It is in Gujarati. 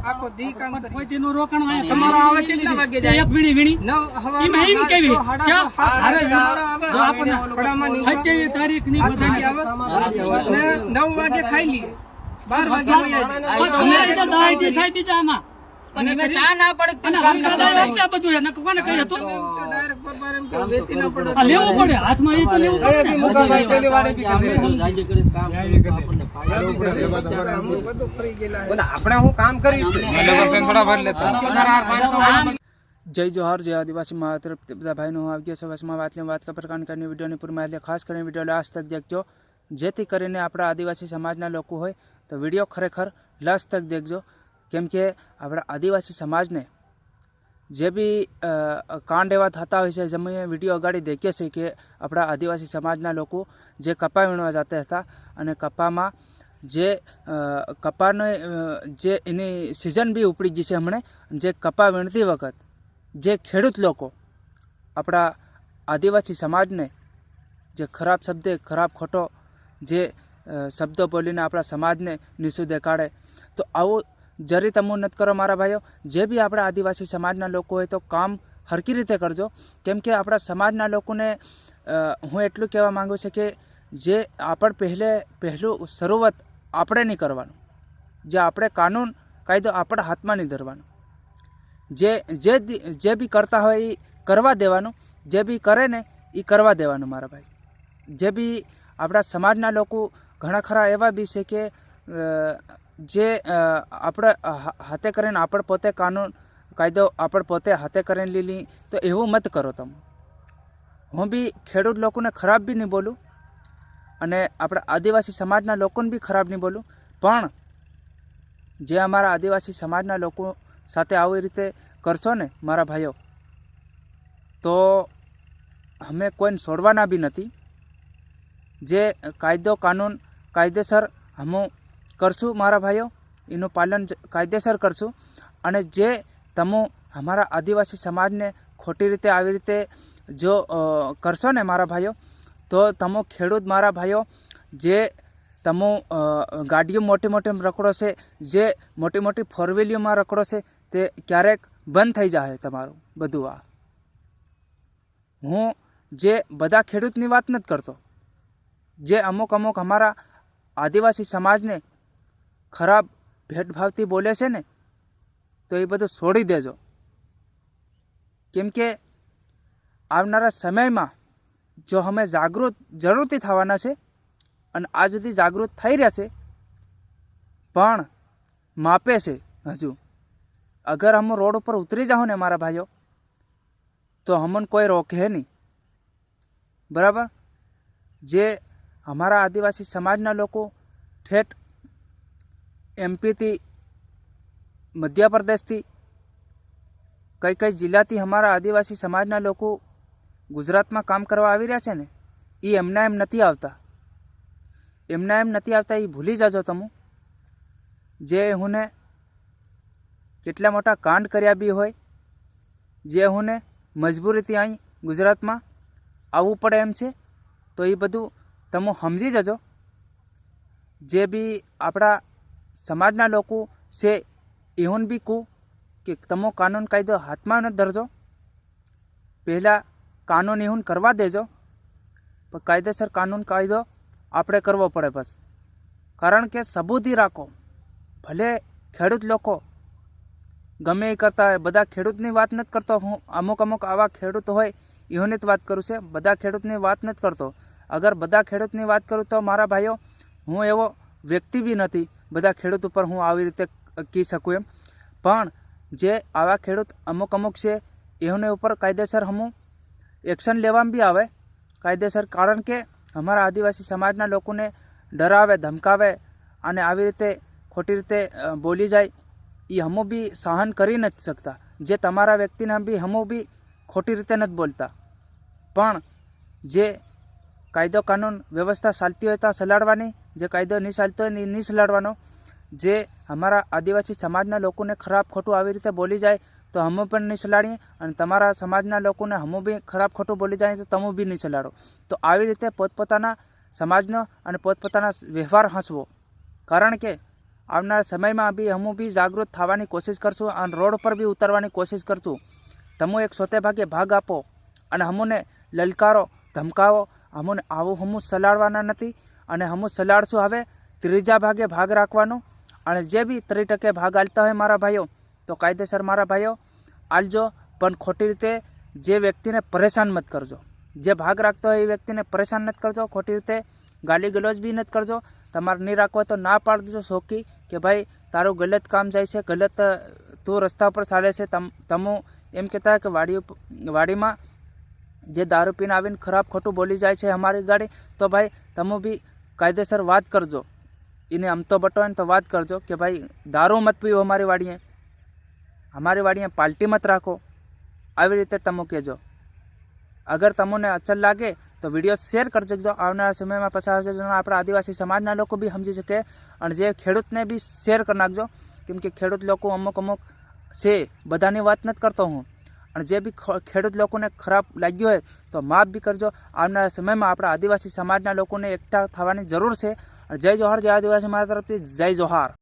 આખો દી કામ કરી કોઈ દીનો રોકાણ હોય તમારો આવે કેટલા વાગે જાય એક વીણી એમ કેવી આપણને પડામાં ની 27 તારીખ ની બધાની આવે 9 વાગે ખાઈ લઈએ 12 વાગે દાયથી થાય બીજામાં પણ એમાં ચા ના પડે અને વરસાદ આવે એટલે આ બધું એને કોને કહી હતું ડાયરેક્ટ પરબાર એમ કે વેચી ના પડે આ લેવું પડે હાથમાં એ તો લેવું પડે બધું ફરી ગયેલા આપણે હું કામ કરીશું જય જોહાર જય આદિવાસી મારા તરફથી બધા ભાઈનો હું આવી ગયો છું બસમાં વાત કા પ્રકારની વિડીયોની પૂરી માહિતી ખાસ કરીને વિડીયો લાસ્ટ તક દેખજો જેથી કરીને આપણા આદિવાસી સમાજના લોકો હોય તો વિડીયો ખરેખર લાસ્ટ તક દેખજો કેમ કે આપણા આદિવાસી સમાજને જે બી કાંડ એવા થતા હોય છે જેમ વિડીયો અગાડી દેખીએ છીએ કે આપણા આદિવાસી સમાજના લોકો જે કપા વીણવા જતા હતા અને કપામાં જે કપાનો જે એની સિઝન બી ઉપડી ગઈ છે હમણાં જે કપા વીણતી વખત જે ખેડૂત લોકો આપણા આદિવાસી સમાજને જે ખરાબ શબ્દે ખરાબ ખોટો જે શબ્દો બોલીને આપણા સમાજને નીચું દેખાડે તો આવું જરી તમું નથી કરો મારા ભાઈઓ જે બી આપણા આદિવાસી સમાજના લોકો હોય તો કામ હરકી રીતે કરજો કેમ કે આપણા સમાજના લોકોને હું એટલું કહેવા માગું છું કે જે પહેલું શરૂઆત આપણે નહીં કરવાનું જે આપણે કાનૂન કાયદો આપણા હાથમાં નહીં ધરવાનો જે બી કરતા હોય એ કરવા દેવાનું જે બી કરે ને એ કરવા દેવાનું મારા ભાઈ જે બી આપણા સમાજના લોકો ઘણા ખરા એવા બી છે કે જે આપણે હાથે કરીને આપણે પોતે કાનૂન કાયદો આપણે પોતે હાથે કરીને લીલી તો એવું મત કરો તમે હું બી ખેડૂત લોકોને ખરાબ બી નહીં બોલું અને આપણા આદિવાસી સમાજના લોકોને બી ખરાબ નહીં બોલું પણ જે અમારા આદિવાસી સમાજના લોકો સાથે આવી રીતે કરશો ને મારા ભાઈઓ તો અમે કોઈને છોડવાના બી નથી જે કાયદો કાનૂન કાયદેસર અમે કરશું મારા ભાઈઓ એનું પાલન કાયદેસર કરશું અને જે તમે અમારા આદિવાસી સમાજને ખોટી રીતે આવી રીતે જો કરશો ને મારા ભાઈઓ તો તમે ખેડૂત મારા ભાઈઓ જે તમે ગાડીઓ મોટી મોટી રખડો છે જે મોટી મોટી ફોર વ્હીલમાં રખડો છે તે ક્યારેક બંધ થઈ જાય તમારું બધું આ હું જે બધા ખેડૂતની વાત નથી કરતો જે અમુક અમારા આદિવાસી સમાજને ખરાબ ભેદભાવથી બોલે છે ને તો એ બધું છોડી દેજો કેમ કે આવનારા સમયમાં જો અમે જાગૃત જરૂરથી થવાના છે અને આ સુધી જાગૃત થઈ રહ્યા છે પણ માપે છે હજુ અગર અમે રોડ ઉપર ઉતરી જાઓ ને મારા ભાઈઓ તો અમને કોઈ રોકે નહીં બરાબર જે અમારા આદિવાસી સમાજના લોકો ઠેઠ એમપીથી મધ્યપ્રદેશથી કઈ જિલ્લાથી અમારા આદિવાસી સમાજના લોકો ગુજરાતમાં કામ કરવા આવી રહ્યા છે ને એ એમના એમ નથી આવતા એ ભૂલી જાજો તમે જે હુંને કેટલા મોટા કાંડ કર્યા બી હોય જે હુંને મજબૂરીથી અહીં ગુજરાતમાં આવવું પડે એમ છે તો એ બધું તમે સમજી જજો જે બી આપણા સમાજના લોકો છે એવું બી કહું કે તમે કાનૂન કાયદો હાથમાં ન ધરજો પહેલાં કાનૂન એવું કરવા દેજો પણ કાયદેસર કાનૂન કાયદો આપણે કરવો પડે બસ કારણ કે સબૂતી રાખો ભલે ખેડૂત લોકો ગમે એ કરતા હોય બધા ખેડૂતની વાત નથી કરતો હું અમુક આવા ખેડૂત હોય એઓની જ વાત કરું છે બધા ખેડૂતની વાત નથી કરતો અગર બધા ખેડૂતની વાત કરું તો મારા ભાઈઓ હું એવો વ્યક્તિ બી નથી બધા ખેડૂત ઉપર હું આવી રીતે કહી શકું એમ પણ જે આવા ખેડૂત અમુક છે એઓને ઉપર કાયદેસર હું એક્શન લેવામાં બી આવે કાયદેસર કારણ કે અમારા આદિવાસી સમાજના લોકોને ડરાવે ધમકાવે અને આવી રીતે ખોટી રીતે બોલી જાય એ હમો બી સહન કરી નથી શકતા જે તમારા વ્યક્તિને બી હમો બી ખોટી રીતે નથી બોલતા પણ જે કાયદો કાનૂન વ્યવસ્થા ચાલતી હોય તો સલાડવાની જે કાયદો નહીં ચાલતો હોય નહીં સલાડવાનો જે અમારા આદિવાસી સમાજના લોકોને ખરાબ ખોટું આવી રીતે બોલી જાય તો હમો પણ નહીં સલાડીએ અને તમારા સમાજના લોકોને હમો બી ખરાબ ખોટું બોલી જાય તો તમે બી નહીં સલાડો તો આવી રીતે પોતપોતાના સમાજનો અને પોતપોતાના વ્યવહાર હસવો કારણ કે આવનારા સમયમાં બી હું બી જાગૃત થવાની કોશિશ કરશું અને રોડ પર બી ઉતરવાની કોશિશ કરશું. તમે એક સોતે ભાગે ભાગ આપો અને અમને લલકારો ધમકાવો. અમને આવું હમું સલાડવાના નથી અને હમું સલાડશું. હવે ત્રીજા ભાગે ભાગ રાખવાનો અને જે બી 30% ભાગ આલતા હોય મારા ભાઈઓ તો કાયદેસર મારા ભાઈઓ આલજો, પણ ખોટી રીતે જે વ્યક્તિને પરેશાન મત કરજો. જે ભાગ રાખતો હોય એ વ્યક્તિને પરેશાન નથી કરજો, ખોટી રીતે ગાલી ગલોજ બી નથી કરજો. તમારે નહીં રાખવો તો ના પાડી દેજો શોકી કે ભાઈ તારું ગલત કામ જાય છે, ગલત તું રસ્તા પર ચાલે છે. તમે એમ કહેતા કે વાડીમાં જે દારૂ પીને આવીને ખરાબ ખોટું બોલી જાય છે અમારી ગાડી, તો ભાઈ તમે બી કાયદેસર વાત કરજો. એને અમતો બટોને તો વાત કરજો કે ભાઈ દારૂ મત પીવો અમારી વાડીએ પાર્ટી મત રાખો. આવી રીતે તમે કહેજો. અગર તમને અચલ લાગે તો વિડીયો શેર કરજો. આવનારા સમયમાં પસાર જજો, આપણા આદિવાસી સમાજના લોકો બી સમજી શકે અને જે ખેડૂતને બી શેર કરી નાખજો. કેમ કે ખેડૂત લોકો અમુક છે, બધાની વાત નથી કરતો હું, અને જે બી ખેડૂત લોકોને ખરાબ લાગ્યું હોય તો માફ બી કરજો. આવનારા સમયમાં આપણા આદિવાસી સમાજના લોકોને એકઠા થવાની જરૂર છે. જય જોહાર, જય આદિવાસી. મારા તરફથી જય જોહાર.